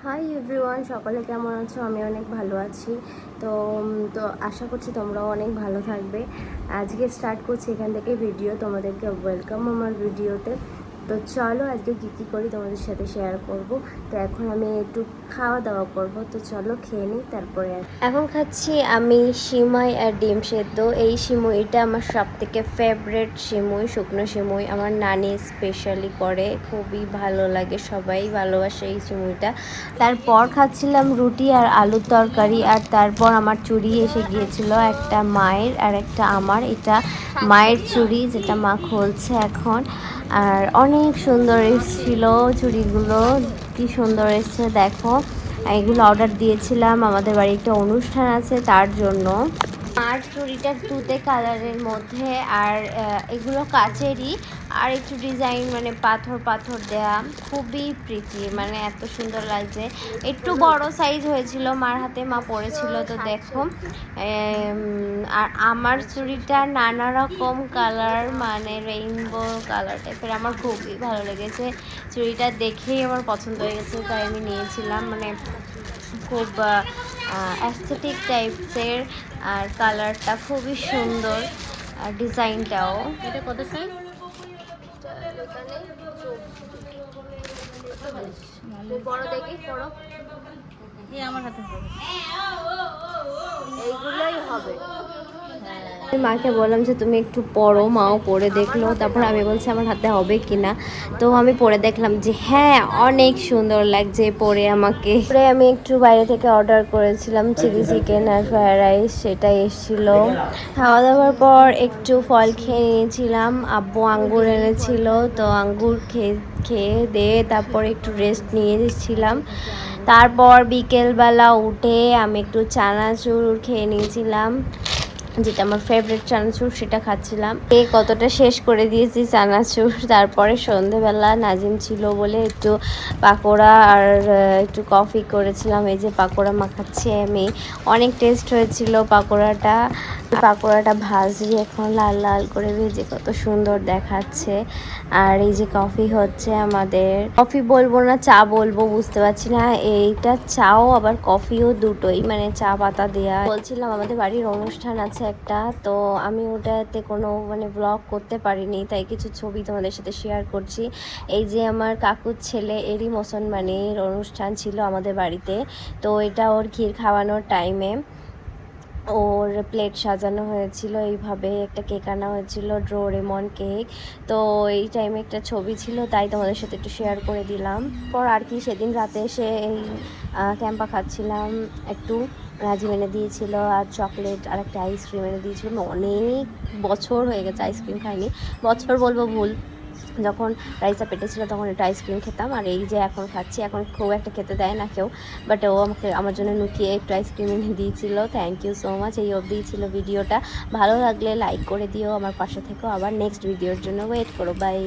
Hi everyone, সকলে কেমন আছো? আমি অনেক ভালো আছি। তো তো আশা করছি তোমরাও অনেক ভালো থাকবে। আজকে স্টার্ট করছি এখান থেকে ভিডিও। তোমাদেরকে ওয়েলকাম আমার ভিডিওতে। তো চলো আজকে কী করি তোমাদের সাথে শেয়ার করব। তো এখন আমি একটু খাওয়া দাওয়া করব, তো চলো খেয়ে নিই। তারপরে এখন খাচ্ছি আমি সিমাই আর ডিম সেদ্ধ। এই সিমুইটা আমার সব থেকে ফেভারেট সিমুই, শুকনো সিমুই। আমার নানি স্পেশালি করে, খুবই ভালো লাগে, সবাই ভালোবাসে এই সিমুইটা। তারপর খাচ্ছিলাম রুটি আর আলুর তরকারি। আর তারপর আমার চুড়ি এসে গিয়েছিল, একটা মায়ের আর একটা আমার। এটা মায়ের চুড়ি, যেটা মা খুলছে এখন। আর অনেক সুন্দর এসেছিল চুড়িগুলো, কি সুন্দর এসছে দেখো। এগুলো অর্ডার দিয়েছিলাম, আমাদের বাড়ি একটা অনুষ্ঠান আছে তার জন্য। আর চুড়িটা তুতে কালারের মধ্যে, আর এগুলো কাচেরই, আর একটু ডিজাইন মানে পাথর পাথর দেয়া, খুবই প্রীতি, মানে এত সুন্দর লাগছে। একটু বড় সাইজ হয়েছিল, মার হাতে মা পরেছিল, তো দেখো। আর আমার চুড়িটা নানা রকম কালার, মানে রেইনবো কালার টাইপের, আমার খুবই ভালো লেগেছে। চুড়িটা দেখেই আমার পছন্দ হয়ে গেছে, তাই আমি নিয়েছিলাম। মানে খুব অ্যাস্থেটিক টাইপসের, আর কালারটা খুবই সুন্দর, আর ডিজাইনটাও। এটা কত সাইজ? বড় দেখি, বড় এই আমার হাতে এইগুলোই হবে। আমি মাকে বললাম যে তুমি একটু পরো, মাও পরে দেখলো। তারপর আমি বলছি আমার হাতে হবে কিনা। তো আমি পরে দেখলাম যে হ্যাঁ, অনেক সুন্দর লাগছে পরে আমাকে। পরে আমি একটু বাইরে থেকে অর্ডার করেছিলাম চিলি চিকেন আর ফ্রায়েড রাইস, সেটা এসেছিল। খাওয়া দাওয়ার পর একটু ফল খেয়ে নিয়েছিলাম, আব্বু আঙ্গুর এনেছিল, তো আঙ্গুর খেয়ে দিয়ে তারপর একটু রেস্ট নিয়েছিলাম। তারপর বিকেলবেলা উঠে আমি একটু চানাচুর খেয়ে নিয়েছিলাম, যেটা আমার ফেভারিট চানাচুর, সেটা খাচ্ছিলাম। কতটা শেষ করে দিয়েছি চানাচুর। তারপরে সন্ধেবেলা নাজিম ছিল বলে একটু পাকোড়া আর একটু কফি করেছিলাম। এই যে পাকোড়া মাখাচ্ছি আমি, অনেক টেস্ট হয়েছিল পাকোড়াটা ভাজি এখন লাল লাল করে ভেজে কত সুন্দর দেখাচ্ছে। আর এই যে কফি হচ্ছে আমাদের, কফি বলবো না চা বলবো বুঝতে পারছি না, এইটা চাও আবার কফিও দুটোই, মানে চা পাতা দেয়া। বলছিলাম আমাদের বাড়ির অনুষ্ঠান আছে একটা, তো আমি ওটাতে কোনো মানে ব্লগ করতে পারিনি, তাই কিছু ছবি তোমাদের সাথে শেয়ার করছি। এই যে আমার কাকুর ছেলে, এরই মুসলমানের অনুষ্ঠান ছিল আমাদের বাড়িতে। তো এটা ওর ক্ষীর খাওয়ানোর টাইমে ওর প্লেট সাজানো হয়েছিল, এইভাবে একটা কেক আনা হয়েছিল, ডোরেমন কেক। তো এই টাইমে একটা ছবি ছিল, তাই তোমাদের সাথে একটু শেয়ার করে দিলাম। পর আর কি, সেদিন রাতে এসে এই ক্যাম্পা খাচ্ছিলাম, একটু রাজিম এনে দিয়েছিল, আর চকলেট আর একটা আইসক্রিম এনে দিয়েছিল। অনেক বছর হয়ে গেছে আইসক্রিম খাইনি, বছর বলবো ভুল, যখন রাইসা পেটে ছিল তখন একটা আইসক্রিম খেতাম। আর এই যে এখন খাচ্ছি, এখন খুব একটা খেতে দেয় না কেউ, বাট ও আমার জন্য লুকিয়ে একটু আইসক্রিম এনে দিয়েছিল। Thank you so much. এই অবধি ছিল ভিডিওটা, ভালো লাগলে লাইক করে দিও, আমার পাশে থেকেও, আবার নেক্সট ভিডিওর জন্য ওয়েট করো। বাই।